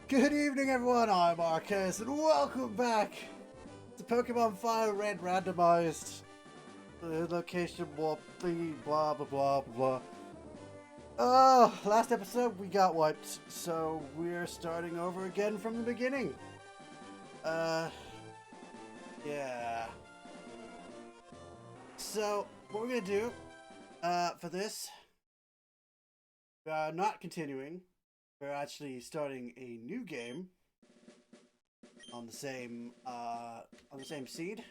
Good evening, everyone. I'm Marcus, and welcome back to Pokémon Fire Red Randomized. The location warp thingy, blah blah blah blah. Oh, last episode we got wiped, so we're starting over again from the beginning. Yeah. So what we're gonna do, for this, we are not continuing. We're actually starting a new game on the same seed.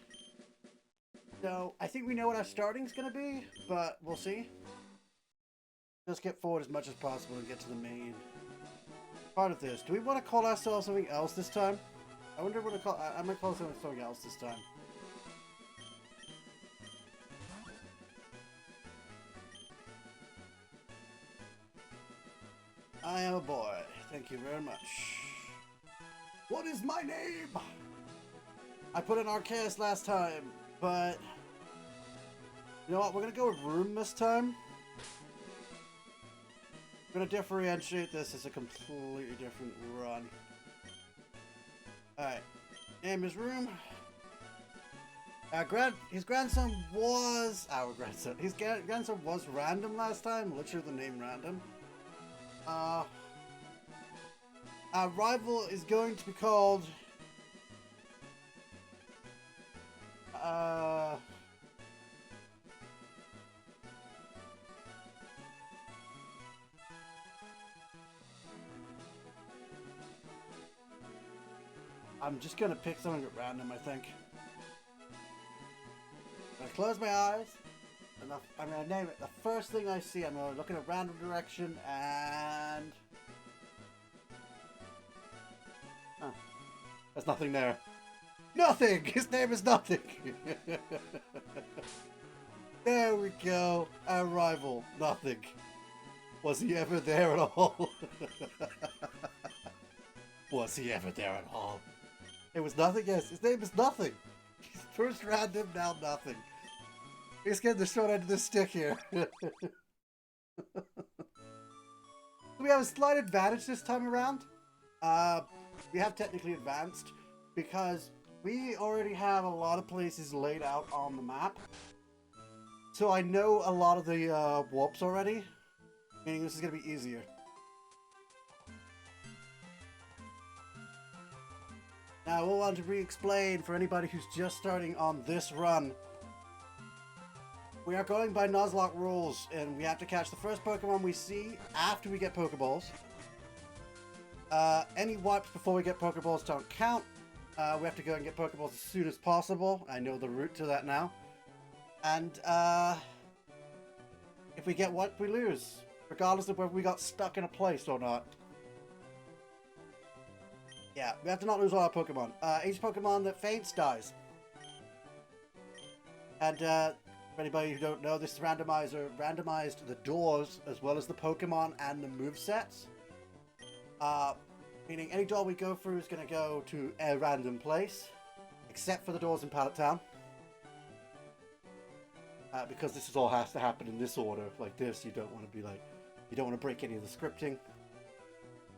So I think we know what our starting's gonna be, but we'll see. Just get forward as much as possible and get to the main part of this. Do we want to call ourselves something else this time? I wonder what to call. I might call something else this time. I am a boy. Thank you very much. What is my name? I put in Arceus last time, but you know what? We're gonna go with Room this time. We're gonna differentiate this as a completely different run. Alright. Name is Room. His grandson was our grandson. His grandson was Random last time. Literally the name Random. Our rival is going to be called I'm just gonna pick something at random, I think. I'm gonna close my eyes and I'm gonna name it. The first thing I see, I'm gonna look in a random direction and there's nothing there. Nothing! His name is Nothing! There we go. Our rival, Nothing. Was he ever there at all? Was he ever there at all? It was Nothing, yes. His name is Nothing. He's first Random, now Nothing. He's getting the short end of the stick here. We have a slight advantage this time around. We have technically advanced because we already have a lot of places laid out on the map. So I know a lot of the warps already, meaning this is going to be easier. Now we'll want to re-explain for anybody who's just starting on this run. We are going by Nuzlocke rules, and we have to catch the first Pokemon we see after we get Pokeballs. Any wipes before we get Pokeballs don't count. We have to go and get Pokeballs as soon as possible. I know the route to that now. And if we get wiped, we lose, regardless of whether we got stuck in a place or not. Yeah, we have to not lose all our Pokemon. Each Pokemon that faints dies. And for anybody who don't know, this randomizer randomized the doors as well as the Pokemon and the movesets. Meaning any door we go through is going to go to a random place, except for the doors in Pallet Town. Because this is all has to happen in this order, like this. You don't want to be like, you don't want to break any of the scripting.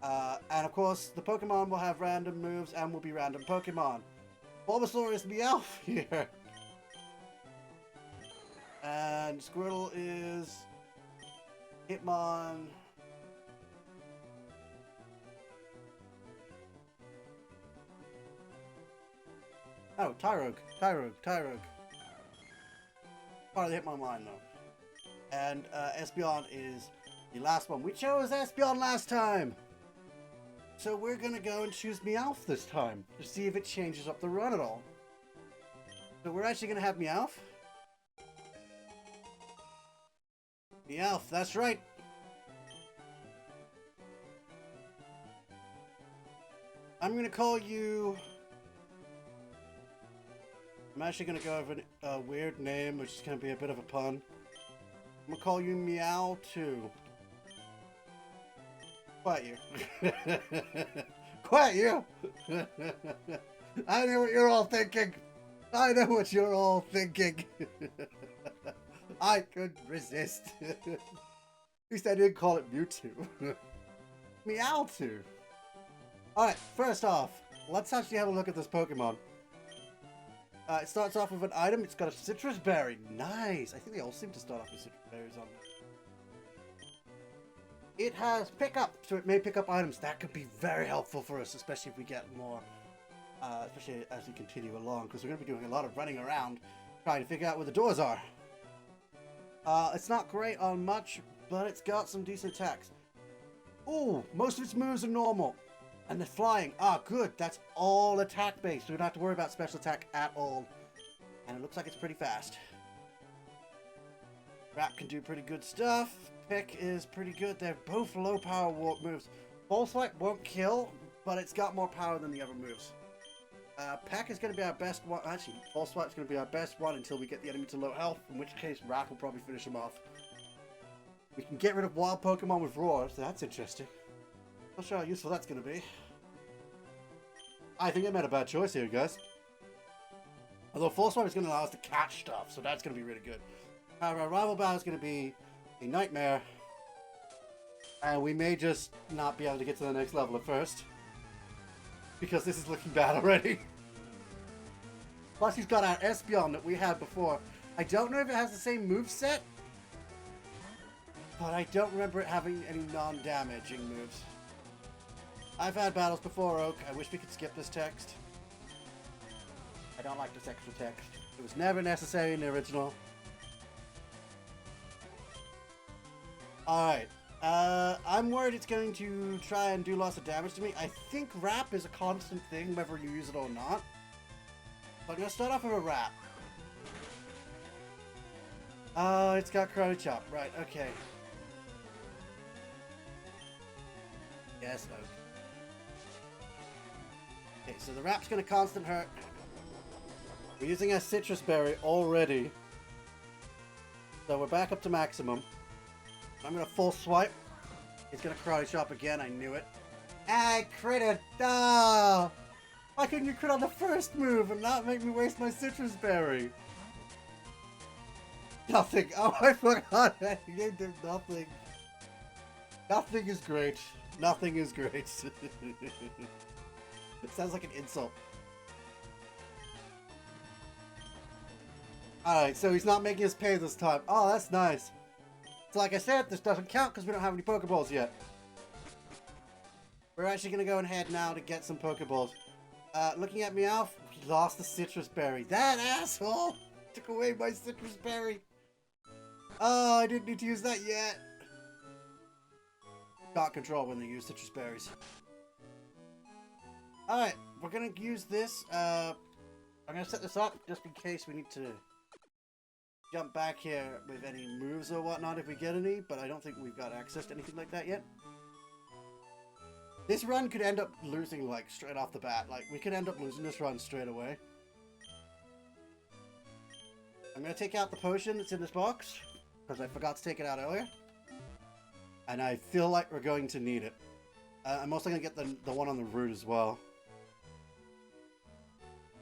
And of course, the Pokemon will have random moves and will be random Pokemon. Bulbasaur is Meowth here. And Squirtle is Hitmon. Oh, Tyrogue. Part of the Hitmon line, though. And Espeon is the last one. We chose Espeon last time! So we're gonna go and choose Meowth this time, to see if it changes up the run at all. So we're actually gonna have Meowth. Meowth, that's right! I'm gonna call you... I'm actually going to go with a weird name, which is going to be a bit of a pun. I'm going to call you Meow2. Quiet you. Quiet you! I know what you're all thinking. I know what you're all thinking. I couldn't resist. At least I didn't call it Mewtwo. Meowth. Alright, first off, let's actually have a look at this Pokemon. It starts off with an item. It's got a citrus berry. Nice. I think they all seem to start off with citrus berries on them. It has pickup, so it may pick up items. That could be very helpful for us, especially if we get more, especially as we continue along, because we're going to be doing a lot of running around trying to figure out where the doors are. It's not great on much, but it's got some decent attacks. Ooh, most of its moves are normal. And they're flying. Ah, good. That's all attack based. So we don't have to worry about special attack at all. And it looks like it's pretty fast. Rap can do pretty good stuff. Pick is pretty good. They're both low power warp moves. False Swipe won't kill, but it's got more power than the other moves. Peck is going to be our best one. Actually, False Swipe is going to be our best one until we get the enemy to low health, in which case Rap will probably finish him off. We can get rid of wild Pokemon with Roar, so that's interesting. Not sure how useful that's going to be. I think I made a bad choice here, guys. Although False Swipe is going to allow us to catch stuff, so that's going to be really good. Our rival battle is going to be a nightmare. And we may just not be able to get to the next level at first. Because this is looking bad already. Plus he's got our Espeon that we had before. I don't know if it has the same moveset. But I don't remember it having any non-damaging moves. I've had battles before, Oak. I wish we could skip this text. I don't like this extra text. It was never necessary in the original. Alright. I'm worried it's going to try and do lots of damage to me. I think Rap is a constant thing, whether you use it or not. So I'm going to start off with a Rap. It's got Karate Chop. Right, okay. Yes, Oak. Okay, so the Rap's going to constant hurt. We're using a Citrus Berry already. So we're back up to maximum. I'm going to full swipe. He's going to Karate Chop again, I knew it. I critted! Oh! Why couldn't you crit on the first move and not make me waste my Citrus Berry? Nothing! Oh, I forgot! You gave him nothing. Nothing is great. Nothing is great. It sounds like an insult. Alright, so he's not making us pay this time. Oh, that's nice. So like I said, this doesn't count because we don't have any Pokeballs yet. We're actually going to go ahead now to get some Pokeballs. Looking at Meowth, he lost the Citrus Berry. That asshole took away my Citrus Berry. Oh, I didn't need to use that yet. Got control when they use Citrus Berries. Alright, we're going to use this. I'm going to set this up just in case we need to jump back here with any moves or whatnot if we get any, but I don't think we've got access to anything like that yet. This run could end up losing, like, straight off the bat. Like, we could end up losing this run straight away. I'm going to take out the potion that's in this box, because I forgot to take it out earlier. And I feel like we're going to need it. I'm also going to get the one on the root as well.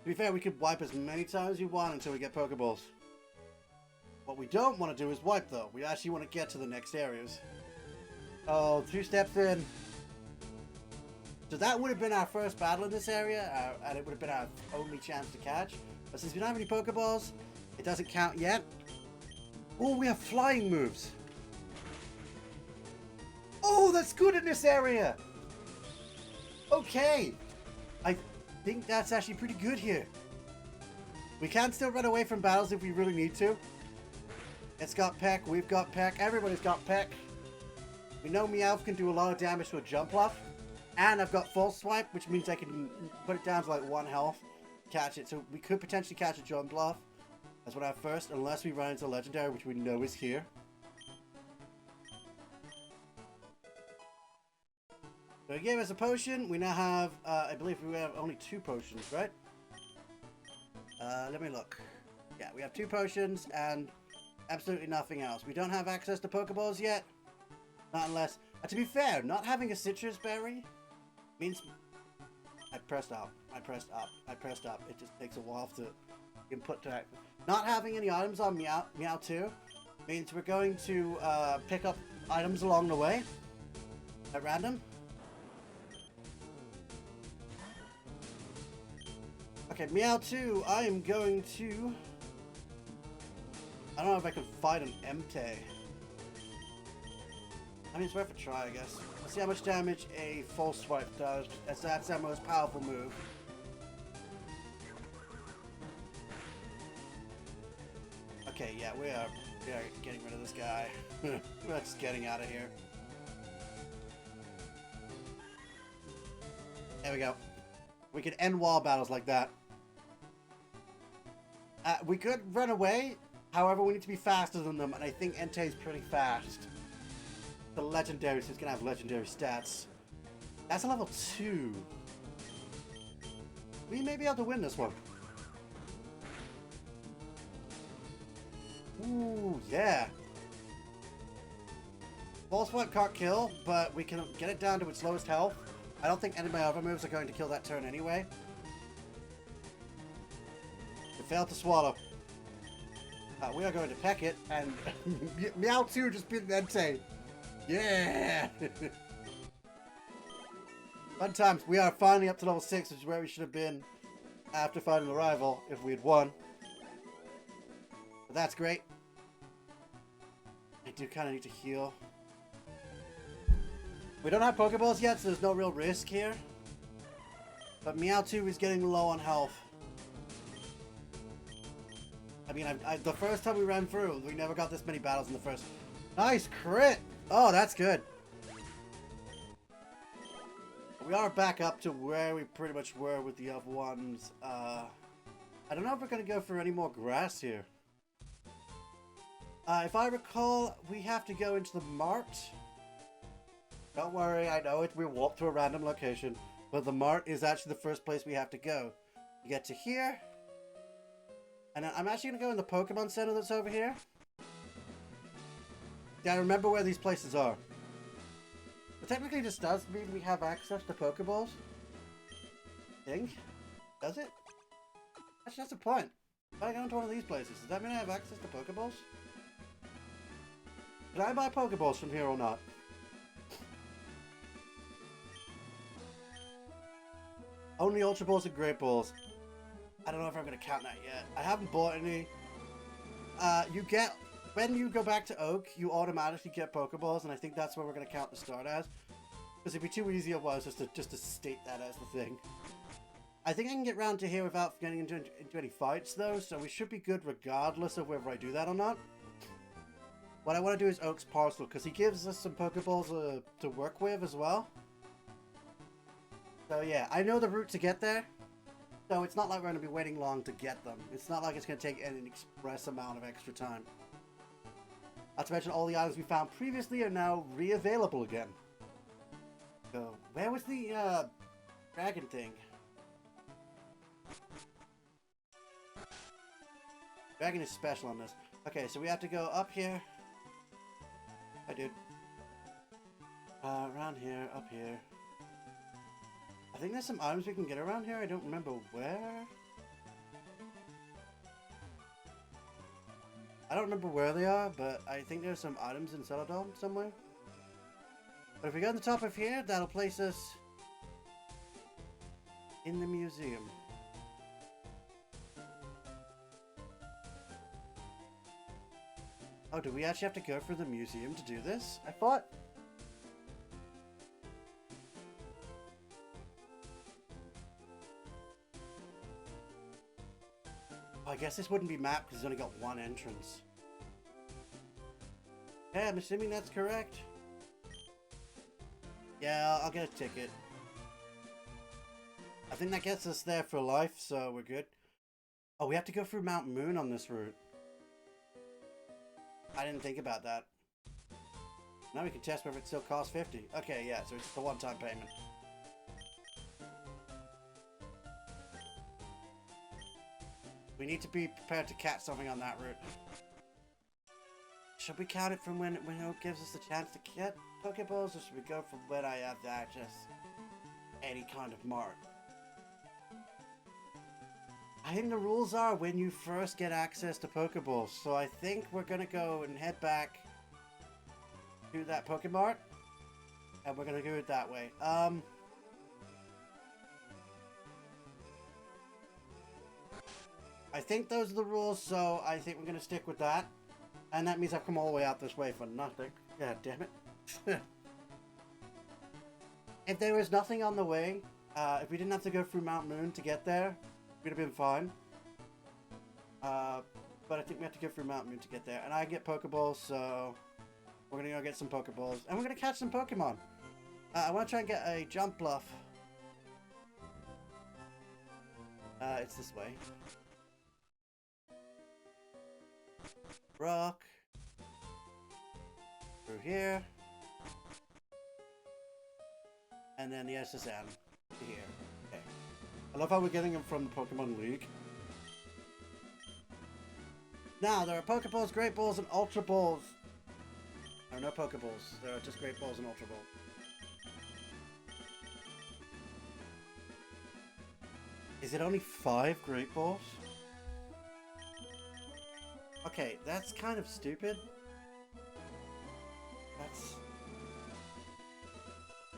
To be fair, we could wipe as many times as we want until we get Pokeballs. What we don't want to do is wipe, though. We actually want to get to the next areas. Oh, 2 steps in. So that would have been our first battle in this area, and it would have been our only chance to catch. But since we don't have any Pokeballs, it doesn't count yet. Oh, we have flying moves. Oh, that's good in this area. Okay. I think that's actually pretty good here. We can still run away from battles if we really need to. It's got Peck, we've got Peck, everybody's got Peck. We know Meowth can do a lot of damage to a Jump Bluff. And I've got False Swipe, which means I can put it down to like 1 health, catch it. So we could potentially catch a Jump Bluff. That's what I have first, unless we run into Legendary, which we know is here. So he gave us a potion. We now have, I believe we have only 2 potions, right? Let me look. Yeah, we have 2 potions and absolutely nothing else. We don't have access to Pokeballs yet. Not unless... to be fair, not having a Citrus Berry means... I pressed up. I pressed up. I pressed up. It just takes a while to input to... Not having any items on Meowth means we're going to pick up items along the way at random. Okay, Meowth, I am going to... I don't know if I can fight an Entei. I mean, it's worth a try, I guess. Let's see how much damage a False Swipe does, as that's our most powerful move. Okay, yeah, we are getting rid of this guy. We're just getting out of here. There we go. We can end wall battles like that. We could run away, however, we need to be faster than them, and I think Entei's pretty fast. The legendary, so he's gonna have legendary stats. That's a level 2. We may be able to win this one. Ooh, yeah. False Swipe can't kill, but we can get it down to its lowest health. I don't think any of my other moves are going to kill that turn anyway. It failed to swallow. We are going to peck it, and Meowth just beat Entei. Yeah! Fun times. We are finally up to level 6, which is where we should have been after fighting the rival if we had won. But that's great. I do kind of need to heal. We don't have Pokeballs yet, so there's no real risk here. But Meowth is getting low on health. I mean, the first time we ran through, we never got this many battles in the first. Nice crit! Oh, that's good. We are back up to where we pretty much were with the other ones. I don't know if we're going to go for any more grass here. If I recall, we have to go into the mart. Don't worry, I know we walk to a random location, but the mart is actually the first place we have to go. You get to here, and then I'm actually going to go in the Pokemon Center that's over here. Yeah, I remember where these places are. But technically this does mean we have access to Pokeballs. I think. Does it? Actually, that's the point. If I go into one of these places, does that mean I have access to Pokeballs? Can I buy Pokeballs from here or not? Only Ultra Balls and Great Balls. I don't know if I'm going to count that yet. I haven't bought any. You get... When you go back to Oak, you automatically get Pokeballs, and I think that's what we're going to count the start as. Because it'd be too easy otherwise just to state that as the thing. I think I can get round to here without getting into any fights, though, so we should be good regardless of whether I do that or not. What I want to do is Oak's Parcel, because he gives us some Pokeballs to work with as well. So yeah, I know the route to get there. So it's not like we're going to be waiting long to get them. It's not like it's going to take an express amount of extra time. Not to mention all the items we found previously are now re-available again. So, where was the dragon thing? Dragon is special on this. Okay, so we have to go up here. Hi, dude. Around here, up here. I think there's some items we can get around here. I don't remember where. I don't remember where they are, but I think there's some items in Celadon somewhere. But if we go on the top of here, that'll place us in the museum. Oh, do we actually have to go for the museum to do this? I thought... I guess this wouldn't be mapped because it's only got one entrance. Yeah, I'm assuming that's correct. Yeah, I'll get a ticket. I think that gets us there for life, so we're good. Oh, we have to go through Mount Moon on this route. I didn't think about that. Now we can test whether it still costs 50. Okay, yeah, so it's the one-time payment. We need to be prepared to catch something on that route. Should we count it from when it gives us the chance to get Pokeballs, or should we go from when I have to access any kind of mart? I think the rules are when you first get access to Pokeballs, so I think we're gonna go and head back to that Pokemart, and we're gonna do it that way. I think those are the rules, so I think we're going to stick with that. And that means I've come all the way out this way for nothing. God damn it. If there was nothing on the way, if we didn't have to go through Mount Moon to get there, we'd have been fine. But I think we have to go through Mount Moon to get there. And I get Pokeballs, so we're going to go get some Pokeballs. And we're going to catch some Pokemon. I want to try and get a jump bluff. It's this way. Rock. Through here. And then the SSN to here. Okay. I love how we're getting them from the Pokemon League. Now, there are Pokeballs, Great Balls, and Ultra Balls. There are no Pokeballs. There are just Great Balls and Ultra Balls. Is it only 5 Great Balls? Okay, that's kind of stupid. That's...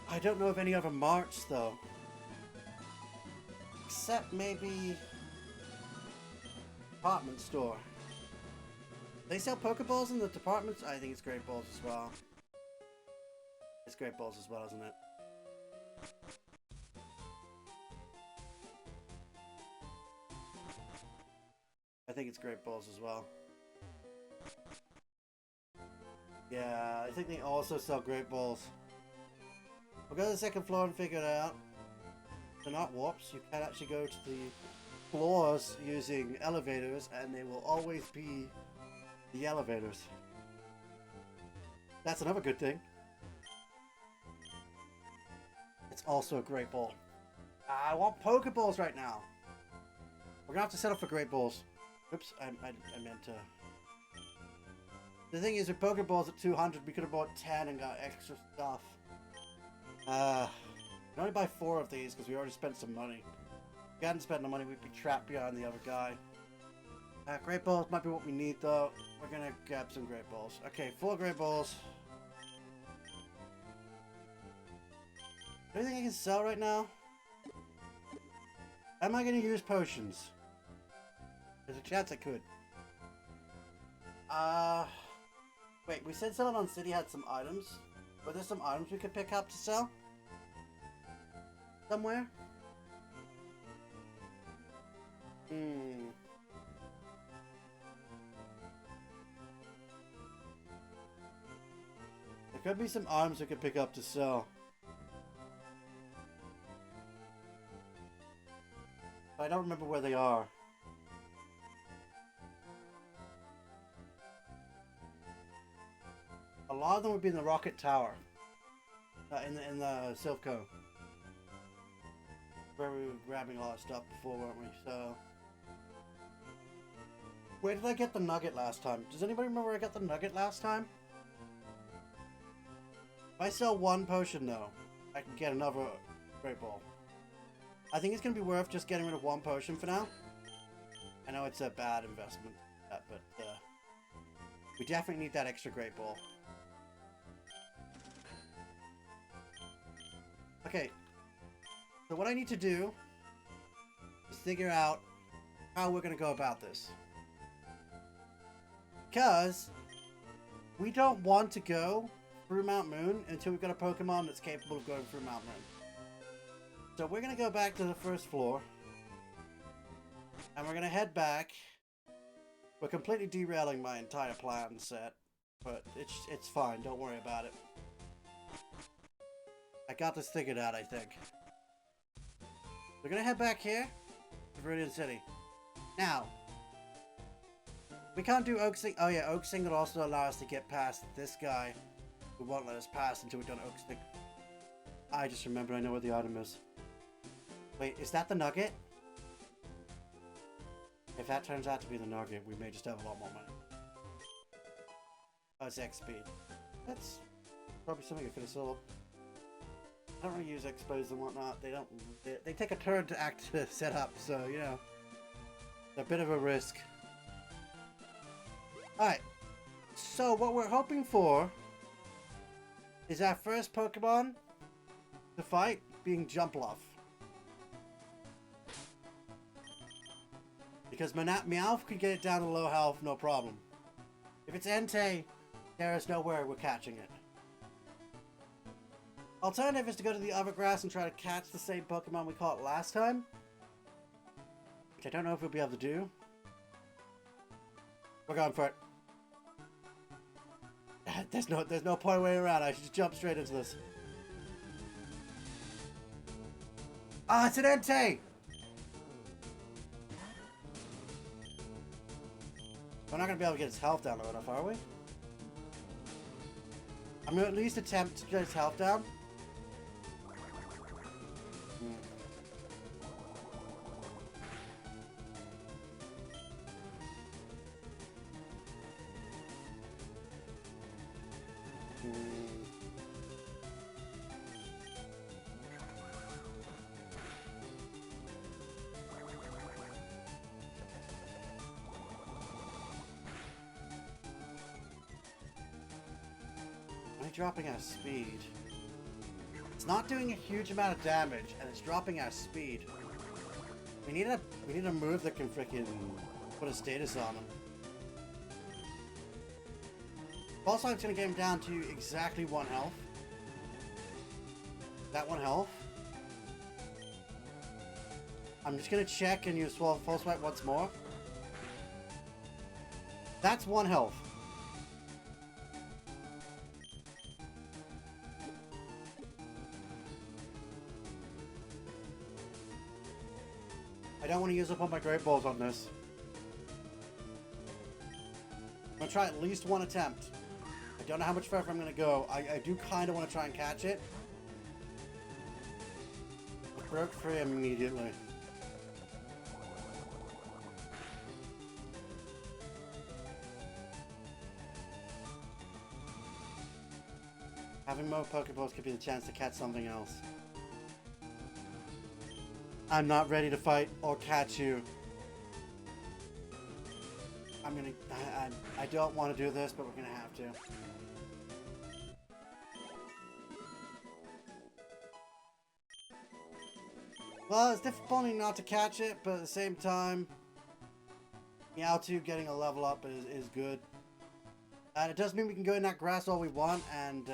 I don't know of any other marts, though. Except maybe... department store. They sell Pokeballs in the departments? I think it's Great Balls as well. It's Great Balls as well, isn't it? I think it's Great Balls as well. Yeah, I think they also sell Great Balls. We'll go to the second floor and figure it out. They're not warps. You can actually go to the floors using elevators, and they will always be the elevators. That's another good thing. It's also a Great Ball. I want Pokeballs right now. We're gonna have to set up for Great Balls. Oops, I meant to... The thing is, with Pokeballs at 200, we could have bought 10 and got extra stuff. We can only buy 4 of these because we already spent some money. If we hadn't spent the money, we'd be trapped behind the other guy. Great Balls might be what we need, though. We're gonna grab some Great Balls. Okay, 4 Great Balls. Anything I can sell right now? Am I gonna use potions? There's a chance I could. Wait, we said someone on City had some items. Were there some items we could pick up to sell? Somewhere? Hmm. There could be some items we could pick up to sell. But I don't remember where they are. A lot of them would be in the Rocket Tower. In the Silph-Co. Where we were grabbing a lot of stuff before, weren't we? So... Where did I get the nugget last time? Does anybody remember where I got the nugget last time? If I sell 1 potion, though, I can get another Great Ball. I think it's going to be worth just getting rid of 1 potion for now. I know it's a bad investment, but we definitely need that extra Great Ball. Okay, so what I need to do is figure out how we're going to go about this. Because we don't want to go through Mount Moon until we've got a Pokemon that's capable of going through Mount Moon. So we're going to go back to the first floor. And we're going to head back. We're completely derailing my entire plan set. But it's fine, don't worry about it. I got this figured out, I think. We're gonna head back here to Viridian City. Now, we can't do Oak Sing. Oh yeah, Oak Sing would also allow us to get past this guy who won't let us pass until we've done Oak Sing. I just remembered I know where the item is. Wait, is that the nugget? If that turns out to be the nugget, we may just have a lot more money. Oh, it's XP. That's probably something I could have sold. I don't really use expos and whatnot. They take a turn to set up, so you know, it's a bit of a risk. Alright, so what we're hoping for is our first Pokemon to fight being Jumpluff. Because Meowth could get it down to low health, no problem. If it's Entei, there is no way we're catching it. Alternative is to go to the other grass and try to catch the same Pokemon we caught last time. Which I don't know if we'll be able to do. We're going for it. There's no point waiting around. I should just jump straight into this. Ah, it's an Entei! We're not going to be able to get his health down low enough, are we? I'm going to at least attempt to get his health down. Dropping our speed. It's not doing a huge amount of damage, and it's dropping our speed. We need a move that can frickin' put a status on him. Also, it's gonna get him down to exactly 1 health. That 1 health. I'm just gonna check and use full swipe once more. That's 1 health. I don't want to use up all my Great Balls on this. I'm going to try at least 1 attempt. I don't know how much further I'm going to go. I do kind of want to try and catch it. I broke free immediately. Having more Pokeballs could be the chance to catch something else. I'm not ready to fight or catch you. I don't want to do this, but we're gonna have to. Well, it's disappointing not to catch it, but at the same time, Meowth getting a level up is good. And it does mean we can go in that grass all we want and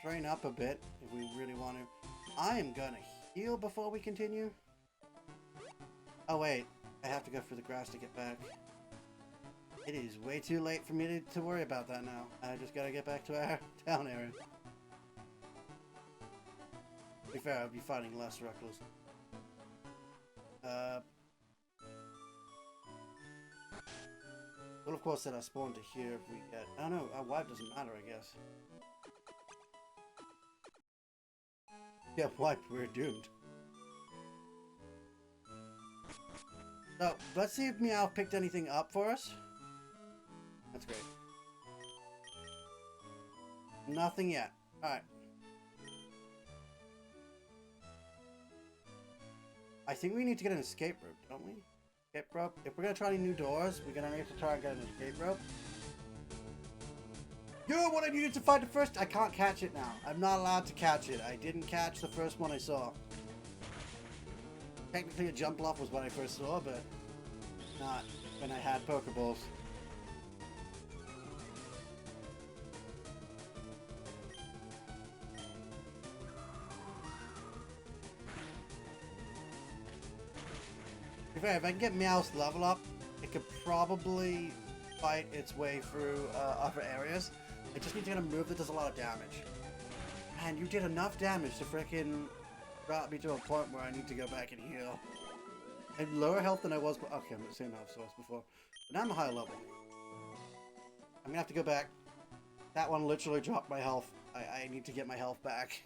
train up a bit if we really want to. I am gonna heal before we continue. Oh wait, I have to go through the grass to get back. It is way too late for me to worry about that now. I just gotta get back to our town area. To be fair, I'll be fighting less reckless. Well, of course, that I spawn to here if we get... Oh no, our wipe doesn't matter, I guess. Yeah, wipe, we're doomed. So, let's see if Meowth picked anything up for us. That's great. Nothing yet. Alright. I think we need to get an escape rope, don't we? Escape rope. If we're gonna try any new doors, we're gonna need to try and get an escape rope. You're what I needed to find the first. I can't catch it now. I'm not allowed to catch it. I didn't catch the first one I saw. Technically, a jump bluff was what I first saw, but not when I had Pokeballs. To be fair, if I can get Meowth's level up, it could probably fight its way through other areas. I just need to get a move that does a lot of damage. Man, you did enough damage to frickin' brought me to a point where I need to go back and heal. I'm lower health than I was, but okay, I'm at the same health source before. But now I'm a higher level. I'm gonna have to go back. That one literally dropped my health. I need to get my health back.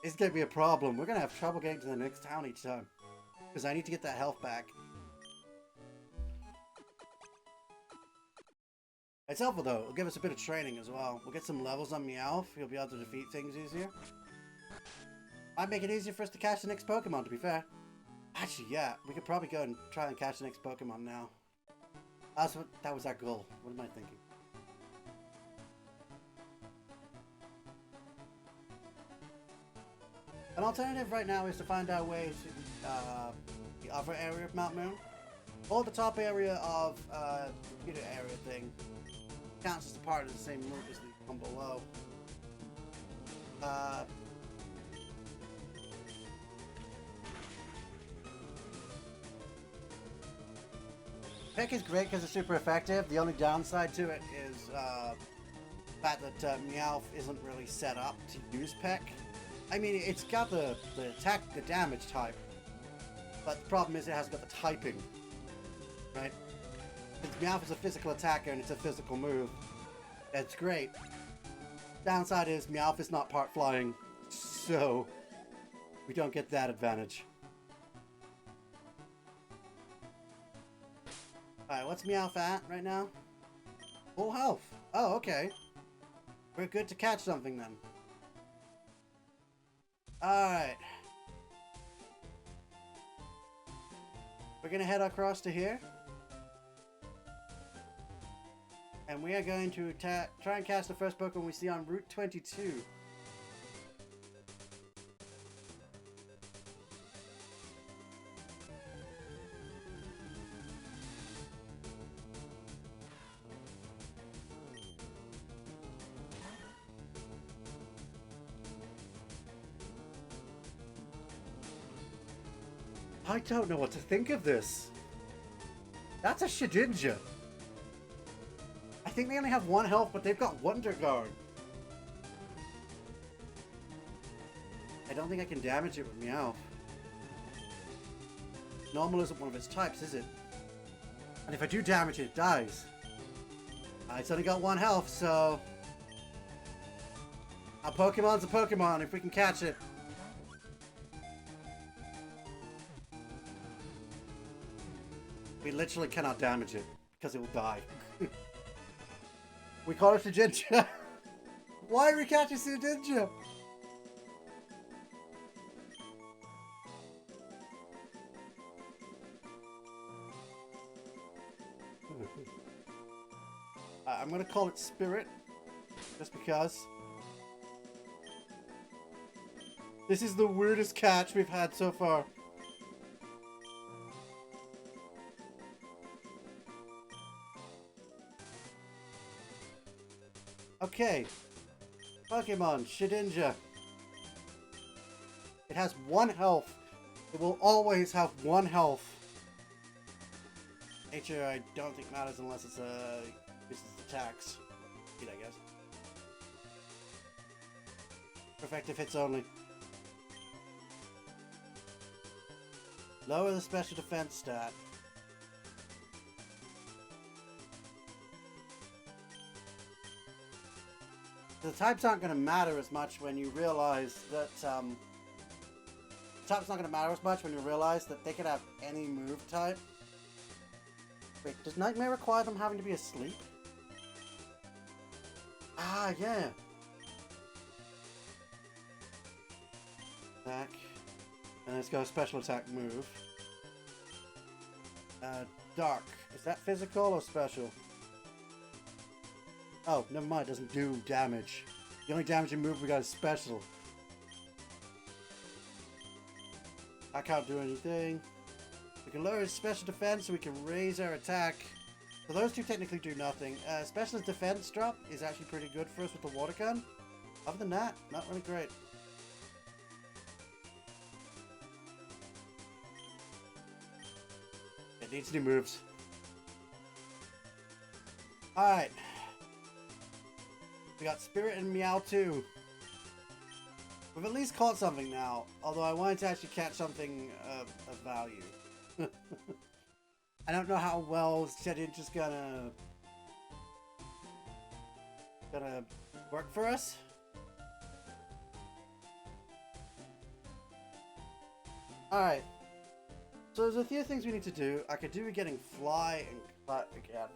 It's gonna be a problem. We're gonna have trouble getting to the next town each time. Because I need to get that health back. It's helpful though. It'll give us a bit of training as well. We'll get some levels on Meowth. You'll be able to defeat things easier. Might make it easier for us to catch the next Pokemon, to be fair. Actually, yeah. We could probably go and try and catch the next Pokemon now. That was our goal. What am I thinking? An alternative right now is to find our way to the other area of Mount Moon. Or the top area of computer area thing counts as a part of the same route as the one below. Peck is great because it's super effective. The only downside to it is the fact that Meowth isn't really set up to use Peck. I mean, it's got the attack, the damage type, but the problem is it hasn't got the typing, right? Since Meowth is a physical attacker and it's a physical move, it's great. Downside is Meowth is not part flying, so we don't get that advantage. Alright, what's Meowth at right now? Full health. Oh, okay. We're good to catch something then. Alright. We're gonna head across to here. And we are going to try and catch the first Pokemon we see on Route 22. I don't know what to think of this. That's a Shedinja. I think they only have 1 health, but they've got Wonder Guard. I don't think I can damage it with Meowth. Normal isn't one of its types, is it? And if I do damage it, it dies. It's only got 1 health, so... a Pokemon's a Pokemon if we can catch it. We literally cannot damage it, because it will die. We call it Shedinja. Why are we catching Shedinja? I'm gonna call it Spirit, just because. This is the weirdest catch we've had so far. Okay, Pokemon Shedinja. It has 1 health. It will always have 1 health. Nature, I don't think matters unless it's uses attacks. I guess. Effective hits only. Lower the special defense stat. The types aren't going to matter as much when you realize that, the types not going to matter as much when you realize that they could have any move type. Wait, does Nightmare require them having to be asleep? Ah, yeah. Attack. And let's go special attack move. Dark. Is that physical or special? Oh, never mind, it doesn't do damage. The only damaging move we got is special. I can't do anything. We can lower his special defense so we can raise our attack. So those two technically do nothing. Specialist defense drop is actually pretty good for us with the water gun. Other than that, not really great. It needs new moves. Alright. We got Spirit and Meowth. We've at least caught something now, although I wanted to actually catch something of value. I don't know how well Shedinja's gonna work for us. Alright. So there's a few things we need to do. I could do getting Fly and Cut again.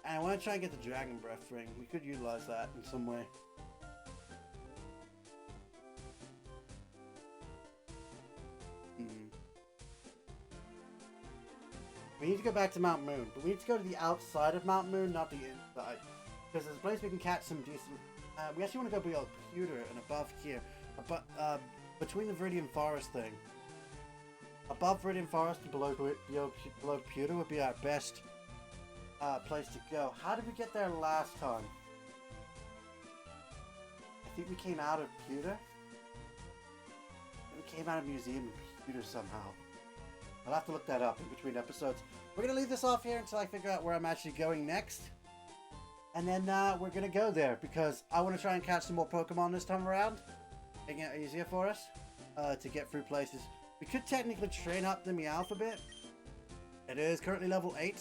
And I want to try and get the Dragon Breath ring. We could utilize that in some way. We need to go back to Mount Moon, but we need to go to the outside of Mount Moon, not the inside. Because there's a place we can catch some decent... we actually want to go below Computer and above here. Between the Viridian Forest thing. above Viridian Forest and below Pewter would be our best place to go. How did we get there last time? I think we came out of Pewter. We came out of Museum and Pewter somehow. I'll have to look that up in between episodes. We're going to leave this off here until I figure out where I'm actually going next. And then we're going to go there because I want to try and catch some more Pokemon this time around. Making it easier for us to get through places. We could technically train up the Meowth a bit. It is currently level 8.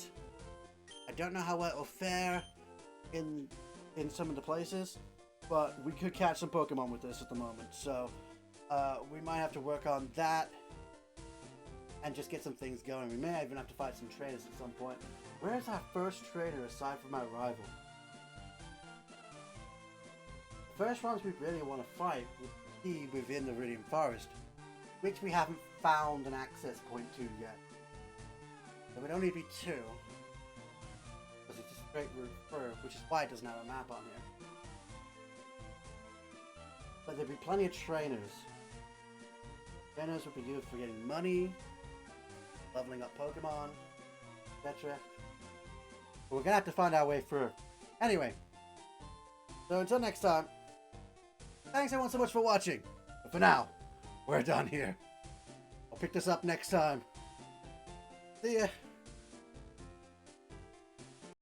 I don't know how well it will fare in some of the places. But we could catch some Pokemon with this at the moment. So we might have to work on that. And just get some things going. We may even have to fight some trainers at some point. Where's our first trainer aside from our rival? The first ones we really want to fight would be within the Viridian Forest, which we haven't found an access point to yet. There would only be 2. Because it's a straight route through, which is why it doesn't have a map on here. But there'd be plenty of trainers. Trainers would be good for getting money, leveling up Pokemon, etc. But we're gonna have to find our way through. Anyway, so until next time, thanks everyone so much for watching. But for now, we're done here. I'll pick this up next time. See ya.